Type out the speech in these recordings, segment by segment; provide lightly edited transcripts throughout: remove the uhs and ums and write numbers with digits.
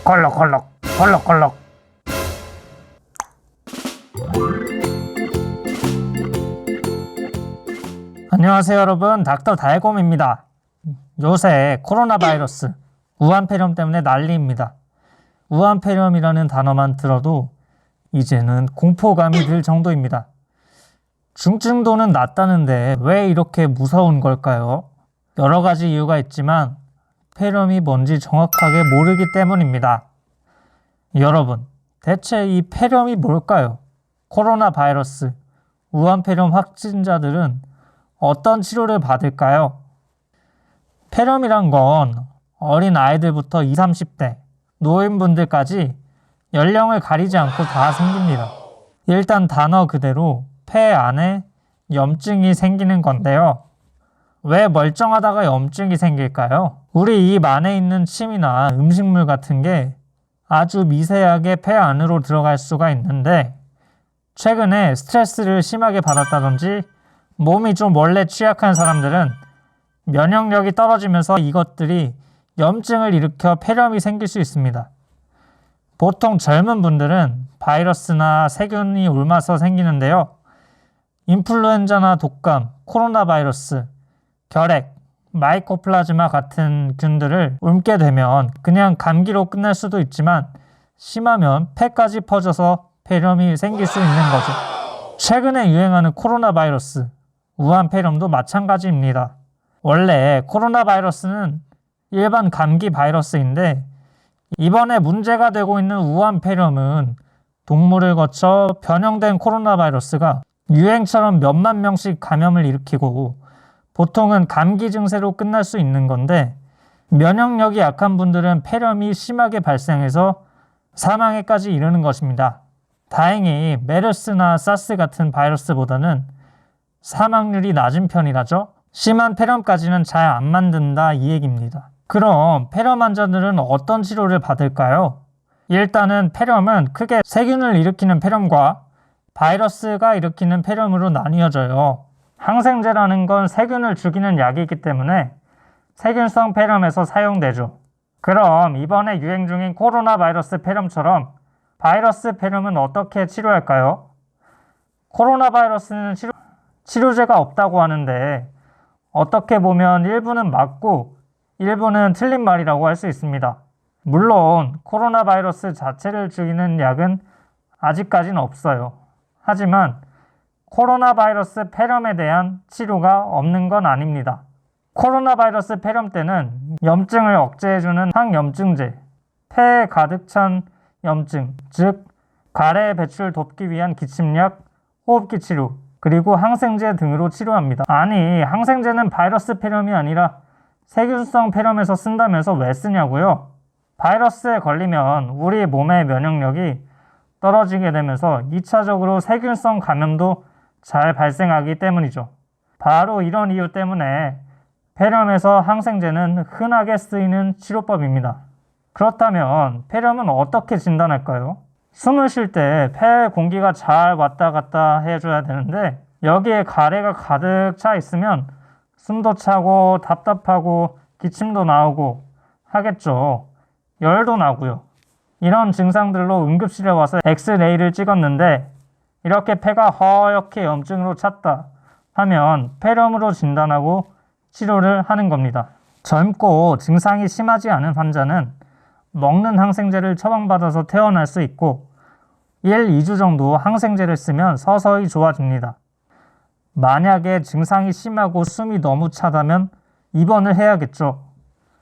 콜록콜록 콜록콜록. 안녕하세요 여러분, 닥터 달곰입니다. 요새 코로나 바이러스 우한폐렴 때문에 난리입니다. 우한폐렴이라는 단어만 들어도 이제는 공포감이 들 정도입니다. 중증도는 낮다는데 왜 이렇게 무서운 걸까요? 여러 가지 이유가 있지만 폐렴이 뭔지 정확하게 모르기 때문입니다. 여러분, 대체 이 폐렴이 뭘까요? 코로나 바이러스, 우한폐렴 확진자들은 어떤 치료를 받을까요? 폐렴이란 건 어린 아이들부터 20, 30대, 노인분들까지 연령을 가리지 않고 다 생깁니다. 일단 단어 그대로 폐 안에 염증이 생기는 건데요. 왜 멀쩡하다가 염증이 생길까요? 우리 입 안에 있는 침이나 음식물 같은 게 아주 미세하게 폐 안으로 들어갈 수가 있는데, 최근에 스트레스를 심하게 받았다든지 몸이 좀 원래 취약한 사람들은 면역력이 떨어지면서 이것들이 염증을 일으켜 폐렴이 생길 수 있습니다. 보통 젊은 분들은 바이러스나 세균이 옮아서 생기는데요. 인플루엔자나 독감, 코로나 바이러스, 결핵, 마이코플라즈마 같은 균들을 옮게 되면 그냥 감기로 끝날 수도 있지만 심하면 폐까지 퍼져서 폐렴이 생길 수 있는 거죠. 최근에 유행하는 코로나 바이러스, 우한폐렴도 마찬가지입니다. 원래 코로나 바이러스는 일반 감기 바이러스인데 이번에 문제가 되고 있는 우한폐렴은 동물을 거쳐 변형된 코로나 바이러스가 유행처럼 몇만 명씩 감염을 일으키고 보통은 감기 증세로 끝날 수 있는 건데, 면역력이 약한 분들은 폐렴이 심하게 발생해서 사망에까지 이르는 것입니다. 다행히 메르스나 사스 같은 바이러스보다는 사망률이 낮은 편이라죠. 심한 폐렴까지는 잘 안 만든다 이 얘기입니다. 그럼 폐렴 환자들은 어떤 치료를 받을까요? 일단은 폐렴은 크게 세균을 일으키는 폐렴과 바이러스가 일으키는 폐렴으로 나뉘어져요. 항생제라는 건 세균을 죽이는 약이기 때문에 세균성 폐렴에서 사용되죠. 그럼 이번에 유행 중인 코로나 바이러스 폐렴처럼 바이러스 폐렴은 어떻게 치료할까요? 코로나 바이러스는 치료제가 없다고 하는데 어떻게 보면 일부는 맞고 일부는 틀린 말이라고 할 수 있습니다. 물론 코로나 바이러스 자체를 죽이는 약은 아직까지는 없어요. 하지만 코로나 바이러스 폐렴에 대한 치료가 없는 건 아닙니다. 코로나 바이러스 폐렴 때는 염증을 억제해주는 항염증제, 폐에 가득 찬 염증, 즉 가래 배출 돕기 위한 기침약, 호흡기 치료, 그리고 항생제 등으로 치료합니다. 아니, 항생제는 바이러스 폐렴이 아니라 세균성 폐렴에서 쓴다면서 왜 쓰냐고요? 바이러스에 걸리면 우리 몸의 면역력이 떨어지게 되면서 2차적으로 세균성 감염도 잘 발생하기 때문이죠. 바로 이런 이유 때문에 폐렴에서 항생제는 흔하게 쓰이는 치료법입니다. 그렇다면 폐렴은 어떻게 진단할까요? 숨을 쉴 때 폐에 공기가 잘 왔다 갔다 해줘야 되는데 여기에 가래가 가득 차 있으면 숨도 차고 답답하고 기침도 나오고 하겠죠. 열도 나고요. 이런 증상들로 응급실에 와서 엑스레이를 찍었는데 이렇게 폐가 허옇게 염증으로 찼다 하면 폐렴으로 진단하고 치료를 하는 겁니다. 젊고 증상이 심하지 않은 환자는 먹는 항생제를 처방받아서 퇴원할 수 있고 1, 2주 정도 항생제를 쓰면 서서히 좋아집니다. 만약에 증상이 심하고 숨이 너무 차다면 입원을 해야겠죠.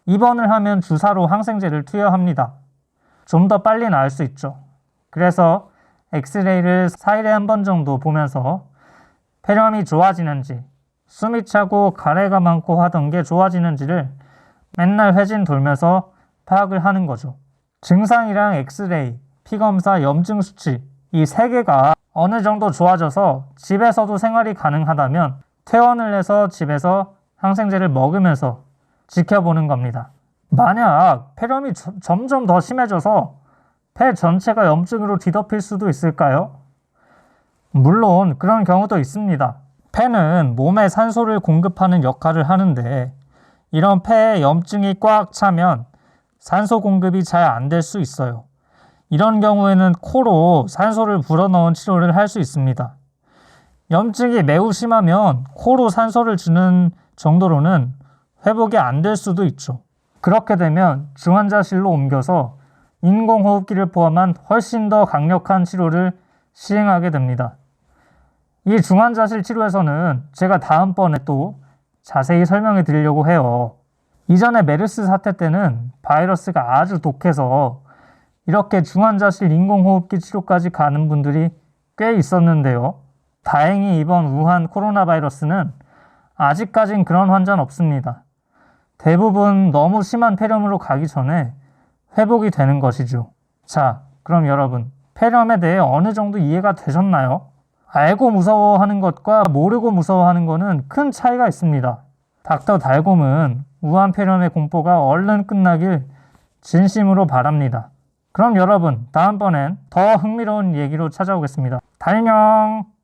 입원을 하면 주사로 항생제를 투여합니다. 좀 더 빨리 나을 수 있죠. 그래서 엑스레이를 4일에 한 번 정도 보면서 폐렴이 좋아지는지, 숨이 차고 가래가 많고 하던 게 좋아지는지를 맨날 회진 돌면서 파악을 하는 거죠. 증상이랑 엑스레이, 피검사, 염증 수치 이 3개가 어느 정도 좋아져서 집에서도 생활이 가능하다면 퇴원을 해서 집에서 항생제를 먹으면서 지켜보는 겁니다. 만약 폐렴이 점점 더 심해져서 폐 전체가 염증으로 뒤덮일 수도 있을까요? 물론 그런 경우도 있습니다. 폐는 몸에 산소를 공급하는 역할을 하는데 이런 폐에 염증이 꽉 차면 산소 공급이 잘 안 될 수 있어요. 이런 경우에는 코로 산소를 불어넣은 치료를 할 수 있습니다. 염증이 매우 심하면 코로 산소를 주는 정도로는 회복이 안 될 수도 있죠. 그렇게 되면 중환자실로 옮겨서 인공호흡기를 포함한 훨씬 더 강력한 치료를 시행하게 됩니다. 이 중환자실 치료에서는 제가 다음번에 또 자세히 설명해 드리려고 해요. 이전에 메르스 사태 때는 바이러스가 아주 독해서 이렇게 중환자실 인공호흡기 치료까지 가는 분들이 꽤 있었는데요. 다행히 이번 우한 코로나 바이러스는 아직까진 그런 환자는 없습니다. 대부분 너무 심한 폐렴으로 가기 전에 회복이 되는 것이죠. 자, 그럼 여러분, 폐렴에 대해 어느 정도 이해가 되셨나요? 알고 무서워하는 것과 모르고 무서워하는 것은 큰 차이가 있습니다. 닥터 달곰은 우한 폐렴의 공포가 얼른 끝나길 진심으로 바랍니다. 그럼 여러분, 다음번엔 더 흥미로운 얘기로 찾아오겠습니다. 달녕!